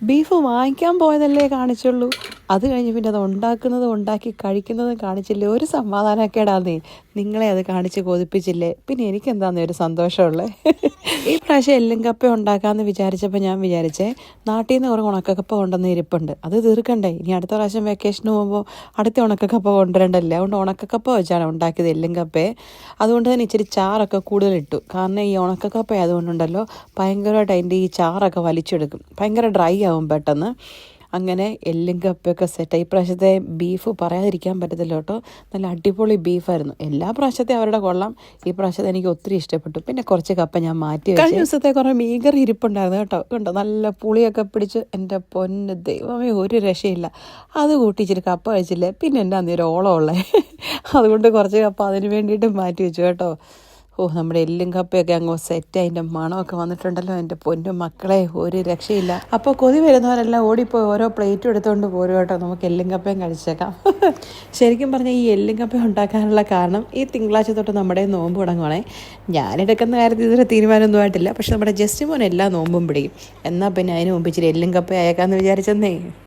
Beef വാങ്ങിക്കാൻ പോയതല്ലേ കാണിച്ചുള്ളൂ. അത് കഴിഞ്ഞ് പിന്നെ അത് ഉണ്ടാക്കി കഴിക്കുന്നതും കാണിച്ചില്ലേ. ഒരു സമാധാനക്കേടാന്നേ. നിങ്ങളെ അത് കാണിച്ച് കൊതിപ്പിച്ചില്ലേ, പിന്നെ എനിക്കെന്താന്നേ ഒരു സന്തോഷമുള്ളത്. ഈ പ്രാവശ്യം എല്ലും കപ്പ ഉണ്ടാക്കാമെന്ന് വിചാരിച്ചപ്പോൾ ഞാൻ വിചാരിച്ചേ, നാട്ടിൽ നിന്ന് കുറേ ഉണക്കക്കപ്പ കൊണ്ടുവന്ന് ഇരിപ്പുണ്ട്, അത് തീർക്കണ്ടേ. ഇനി അടുത്ത പ്രാവശ്യം വെക്കേഷന് പോകുമ്പോൾ അടുത്ത ഉണക്കക്കപ്പ കൊണ്ടുവരണ്ടല്ലേ. അതുകൊണ്ട് ഉണക്കക്കപ്പ വെച്ചാണ് ഉണ്ടാക്കിയത് എല്ലും കപ്പയെ. അതുകൊണ്ട് തന്നെ ഇച്ചിരി ചാറൊക്കെ കൂടുതലിട്ടു. കാരണം ഈ ഉണക്കക്കപ്പ ആയതുകൊണ്ടുണ്ടല്ലോ ഭയങ്കരമായിട്ട് അതിൻ്റെ ഈ ചാറൊക്കെ വലിച്ചെടുക്കും, ഭയങ്കര ഡ്രൈ ആവും പെട്ടെന്ന്. അങ്ങനെ എല്ലും കപ്പയൊക്കെ സെറ്റായി. ഈ പ്രാവശ്യത്തെ ബീഫ് പറയാതിരിക്കാൻ പറ്റത്തില്ല കേട്ടോ, നല്ല അടിപൊളി ബീഫായിരുന്നു. എല്ലാ പ്രാവശ്യത്തെ അവരുടെ കൊള്ളാം, ഈ പ്രാവശ്യത്തെ എനിക്ക് ഒത്തിരി ഇഷ്ടപ്പെട്ടു. പിന്നെ കുറച്ച് കപ്പ ഞാൻ മാറ്റി വെച്ചു. കഴിഞ്ഞ ദിവസത്തെ കുറേ മീൻകറി ഇരിപ്പുണ്ടായിരുന്നു കേട്ടോ, കണ്ടോ നല്ല പുളിയൊക്കെ പിടിച്ച്. എൻ്റെ പൊന്ന് ദൈവമേ, ഒരു രക്ഷയില്ല. അത് കൂട്ടി ഇച്ചിരി കപ്പ കഴിച്ചില്ലേ, പിന്നെ എൻ്റെ അന്നേരം ഓളമുള്ളേ. അതുകൊണ്ട് കുറച്ച് കപ്പ അതിന് വേണ്ടിയിട്ട് മാറ്റി വെച്ചു കേട്ടോ. നമ്മുടെ എല്ലും കപ്പയൊക്കെ അങ്ങ് സെറ്റ്, അതിൻ്റെ മണമൊക്കെ വന്നിട്ടുണ്ടല്ലോ. എൻ്റെ പൊന്നും മക്കളെ, ഒരു രക്ഷയില്ല. അപ്പോൾ കൊതി വരുന്നവരെല്ലാം ഓടിപ്പോയി ഓരോ പ്ലേറ്റും എടുത്തുകൊണ്ട് പോരും കേട്ടോ, നമുക്ക് എല്ലും കപ്പയും കഴിച്ചേക്കാം. ശരിക്കും പറഞ്ഞാൽ ഈ എല്ലും കപ്പ ഉണ്ടാക്കാനുള്ള കാരണം, ഈ തിങ്കളാഴ്ച തൊട്ട് നമ്മുടെ നോമ്പ് തുടങ്ങുവാണേ. ഞാനെടുക്കുന്ന കാര്യത്തിൽ ഇതുവരെ തീരുമാനമൊന്നും ആയിട്ടില്ല, പക്ഷെ നമ്മുടെ ജസ്റ്റ് മോൻ എല്ലാ നോമ്പും പിടിക്കും. എന്നാൽ പിന്നെ അതിന് മുമ്പ് ഇച്ചിരി എല്ലും കപ്പ അയക്കാമെന്ന് വിചാരിച്ചെന്നേ.